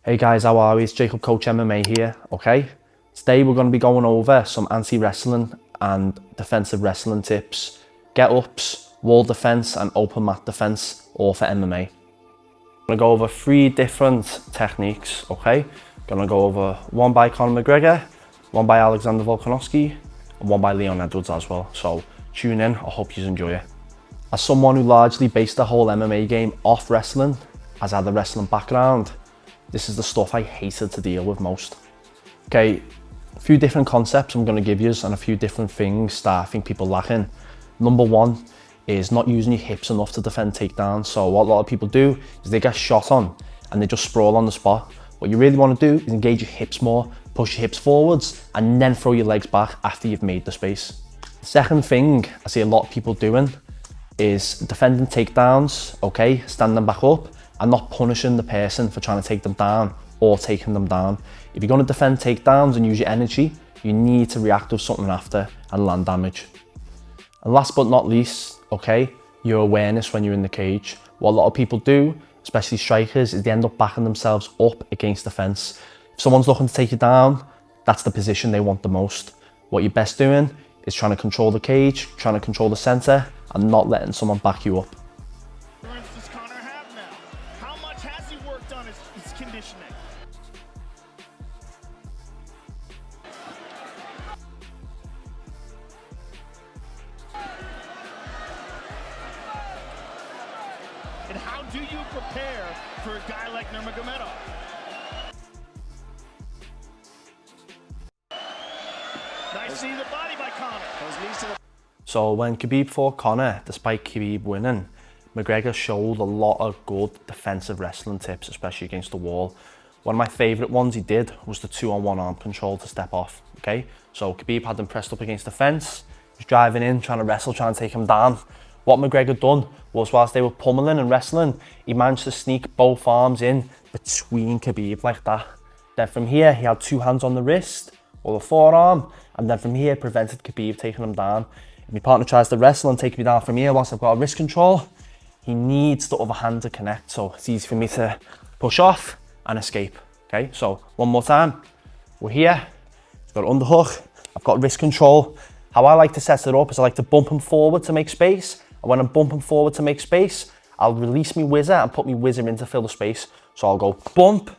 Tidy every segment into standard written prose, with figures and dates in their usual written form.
Hey guys, how are we? It's Jacob Coach MMA here, okay? Today we're going to be going over some anti-wrestling and defensive wrestling tips, get-ups, wall defense and open mat defense, all for MMA. I'm going to go over 3 different techniques, okay? Going to go over one by Conor McGregor, one by Alexander Volkanovski, and one by Leon Edwards as well. So tune in, I hope you enjoy it. As someone who largely based the whole MMA game off wrestling, has had a wrestling background, this is the stuff I hated to deal with most. Okay, a few different concepts I'm going to give you and a few different things that I think people lack in. Number 1 is not using your hips enough to defend takedowns. So what a lot of people do is they get shot on and they just sprawl on the spot. What you really want to do is engage your hips more, push your hips forwards and then throw your legs back after you've made the space. The second thing I see a lot of people doing is defending takedowns, okay, standing back up and not punishing the person for trying to take them down or taking them down. If you're going to defend takedowns and use your energy, you need to react with something after and land damage. And last but not least, okay, your awareness when you're in the cage. What a lot of people do, especially strikers, is they end up backing themselves up against the fence. If someone's looking to take you down, that's the position they want the most. What you're best doing is trying to control the cage, trying to control the center, and not letting someone back you up. Conditioning. And how do you prepare for a guy like Nurmagomedov? Nice knee to the body by Conor. So when Khabib fought Conor, despite Khabib winning, McGregor showed a lot of good defensive wrestling tips, especially against the wall. One of my favourite ones he did was the 2-on-1 arm control to step off, okay? So Khabib had him pressed up against the fence, he's driving in, trying to wrestle, trying to take him down. What McGregor done was, whilst they were pummeling and wrestling, he managed to sneak both arms in between Khabib like that. Then from here, he had 2 hands on the wrist, or the forearm, and then from here, prevented Khabib taking him down. If my partner tries to wrestle and take me down from here whilst I've got a wrist control, he needs the other hand to connect, so it's easy for me to push off and escape, okay? So one more time, we're here, I've got underhook, I've got wrist control. How I like to set it up is I like to bump him forward to make space, and when I'm bumping forward to make space, I'll release my whizzer and put my whizzer in to fill the space. So I'll go bump,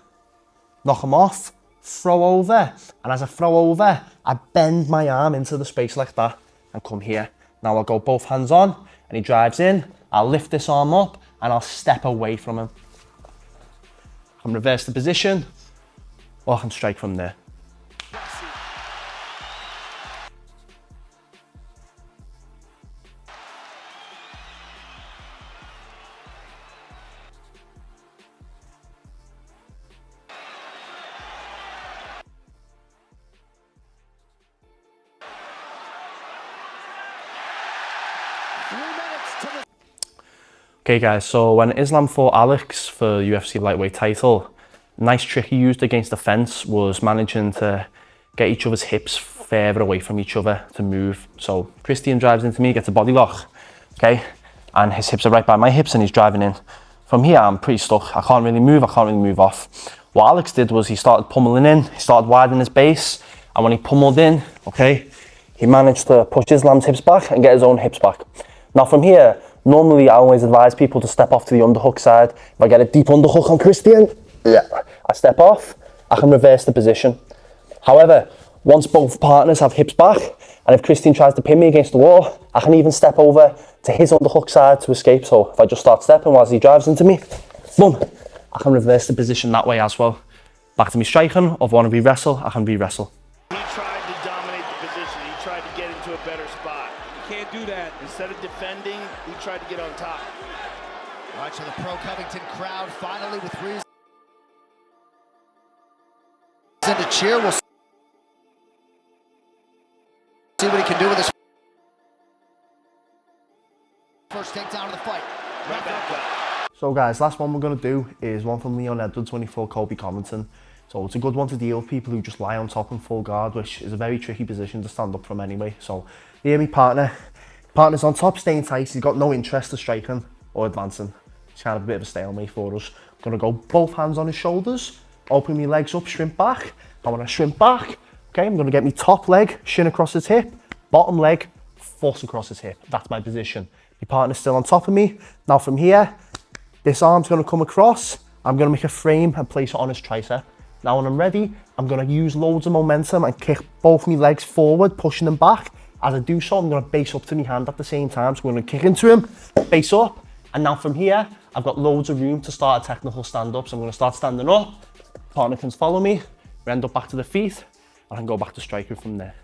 knock him off, throw over, and as I throw over, I bend my arm into the space like that and come here. Now I'll go both hands on, and he drives in, I'll lift this arm up and I'll step away from him. I can reverse the position or I can strike from there. Okay guys, so when Islam fought Alex for the UFC lightweight title, nice trick he used against the fence was managing to get each other's hips further away from each other to move. So Christian drives into me, gets a body lock, okay? And his hips are right by my hips and he's driving in. From here, I'm pretty stuck. I can't really move off. What Alex did was he started pummeling in, he started widening his base, and when he pummeled in, okay, he managed to push Islam's hips back and get his own hips back. Now from here, normally I always advise people to step off to the underhook side. If I get a deep underhook on Christian, I step off, I can reverse the position. However, once both partners have hips back, and if Christian tries to pin me against the wall, I can even step over to his underhook side to escape. So if I just start stepping whilst he drives into me, boom, I can reverse the position that way as well. Back to me striking, or if I want to re-wrestle, I can re-wrestle. He tried to dominate the position. He tried to get into a better spot. You can't do that. Instead of defending, he tried to get on top. Watching the pro Covington crowd finally with reason to cheer. We'll see what he can do with this first takedown of the fight. Right back up. So guys, last one we're going to do is one from Leon Edwards when he fought Colby Covington. So it's a good one to deal with people who just lie on top in full guard, which is a very tricky position to stand up from anyway. So here my partner's on top, staying tight. He's got no interest in striking or advancing. It's kind of a bit of a stalemate for us. I'm going to go both hands on his shoulders, open my legs up, shrimp back. And when I shrimp back, okay, I'm gonna get my top leg, shin across his hip, bottom leg, foot across his hip. That's my position. My partner's still on top of me. Now from here, this arm's gonna come across. I'm gonna make a frame and place it on his tricep. Now when I'm ready, I'm gonna use loads of momentum and kick both my legs forward, pushing them back. As I do so, I'm gonna base up to my hand at the same time. So I'm gonna kick into him, base up, and now from here, I've got loads of room to start a technical stand-up. So I'm gonna start standing up, partner can follow me, we end up back to the feet, and I can go back to striking from there.